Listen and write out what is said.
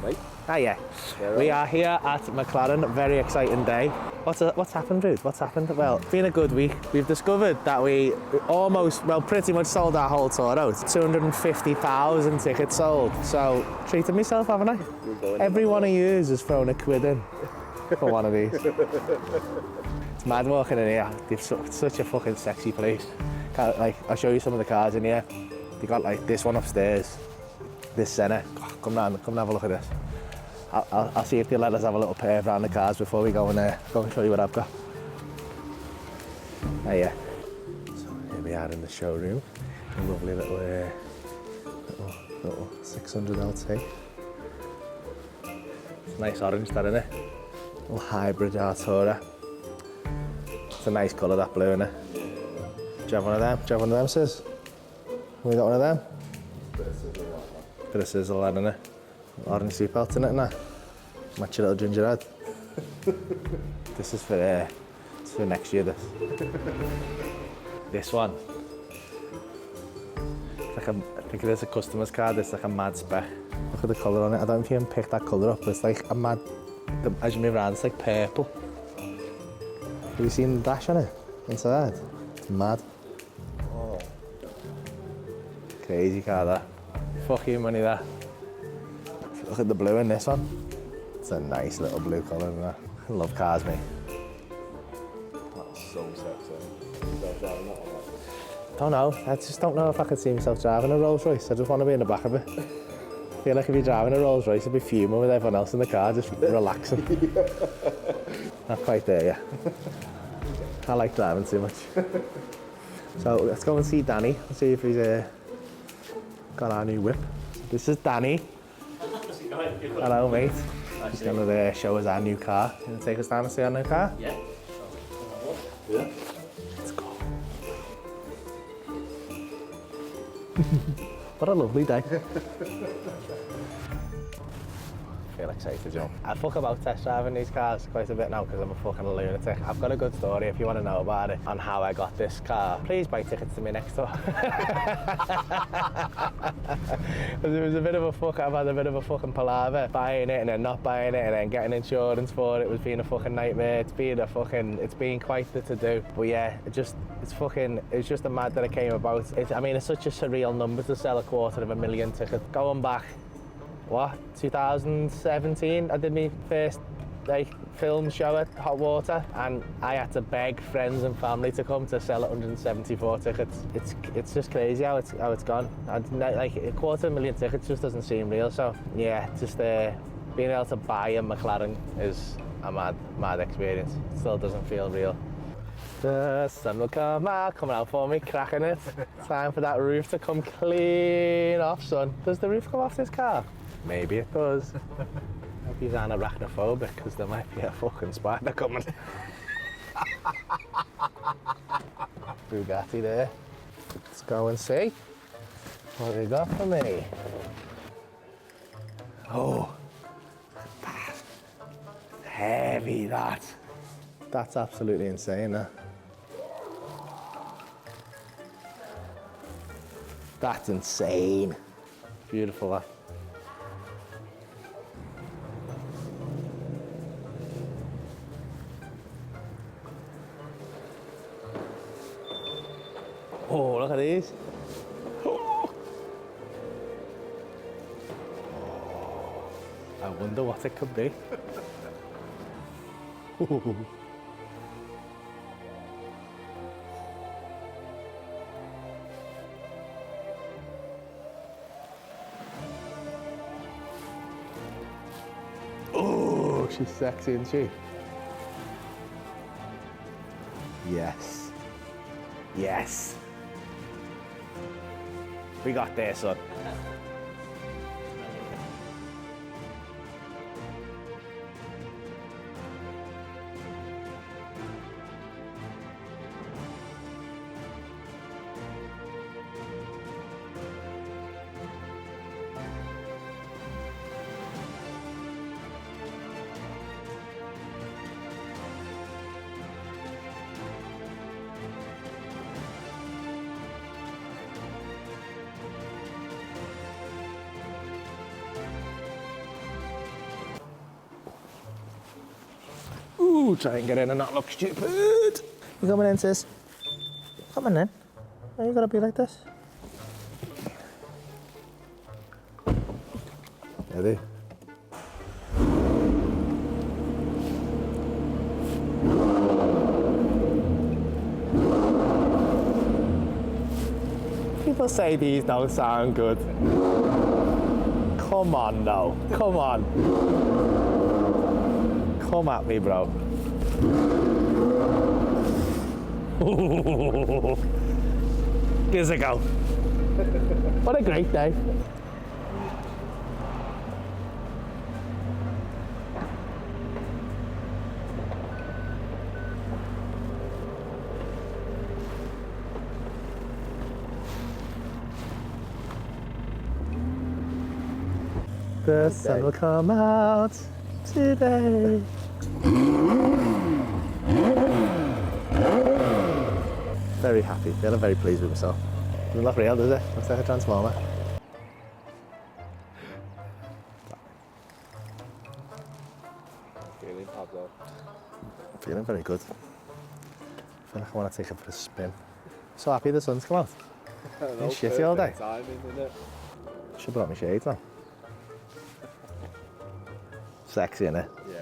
mate. Ah, yeah. We are here at McLaren. Very exciting day. What's happened, Rude? What's happened? Well, it's been a good week. We've discovered that we pretty much sold our whole tour out. 250,000 tickets sold. So, treated myself, haven't I? Every one of you has thrown a quid in for one of these. It's mad walking in here. It's such a fucking sexy place. I'll show you some of the cars in here. They got like this one upstairs, this Senna. Come down and have a look at this. I'll see if they let us have a little pair around the cars before we go and show you what I've got. Oh yeah. So here we are in the showroom. A lovely little 600 LT. It's a nice orange, that, isn't it? Little hybrid Artura. It's a nice colour, that blue, isn't it? Do you have one of them? Do you have one of them, sis? We got one of them? Bit of sizzle, that, innit? Orange seatbelt in it, innit? Match your little ginger head. This is for next year, this. This one. It's like I think it is a customer's card, it's like a mad spec. Look at the colour on it. I don't know if you can pick that colour up, it's like a mad, as you move around, it's like purple. Have you seen the dash on it? Inside? It's mad. Oh. Crazy car, that. Fucking money, that. Look at the blue in this one. It's a nice little blue colour, isn't it? I love cars, mate. That's so sexy. You're driving that one, like? Don't know. I just don't know if I could see myself driving a Rolls Royce. I just want to be in the back of it. I feel like if you're driving a Rolls Royce, you'd be fuming with everyone else in the car, just relaxing. Not quite there yet. I like driving too much. So let's go and see Danny and see if he's got our new whip. This is Danny. Hello, mate. He's going to show us our new car. Can you take us down and see our new car? Yeah. Yeah. Let's go. What a lovely day. I feel excited to jump. I fuck about test driving these cars quite a bit now because I'm a fucking lunatic. I've got a good story if you want to know about it on how I got this car. Please buy tickets to me next tour. It was a bit of a fuck. I've had a bit of a fucking palaver buying it and then not buying it and then getting insurance for it. It was being a fucking nightmare. It's been quite the to-do. But yeah, it's just a mad that it came about. It's such a surreal number to sell 250,000 tickets. Going back, what, 2017, I did my first film show at Hot Water and I had to beg friends and family to come to sell 174 tickets. It's just crazy how it's gone. Like 250,000 tickets just doesn't seem real. So yeah, just being able to buy a McLaren is a mad experience. It still doesn't feel real. The sun will come out, coming out for me, cracking it. Time for that roof to come clean off, son. Does the roof come off this car? Maybe it does. I hope he's not arachnophobic because there might be a fucking spider coming. Bugatti there. Let's go and see what we got for me. Oh, that. Heavy, that. That's absolutely insane, huh? That's insane. Beautiful, that. Oh, look at these. Oh. I wonder what it could be. Oh, she's sexy, isn't she? Yes. Yes. We got there, son. Ooh, try and get in and not look stupid. You coming in, sis? Come on in. Why you gotta be like this? Ready? People say these don't sound good. Come on now, come on. Come at me, bro. Give us a go. What a great day. The sun will come out today. Very happy, feeling very pleased with myself. Doesn't look real, does it? Looks like a transformer. Feeling Pablo. I'm feeling very good. I feel like I want to take it for a spin. So happy the sun's come out. Been shitty all day. Timing, isn't it? Should have brought my shades on. Sexy, innit? Yeah.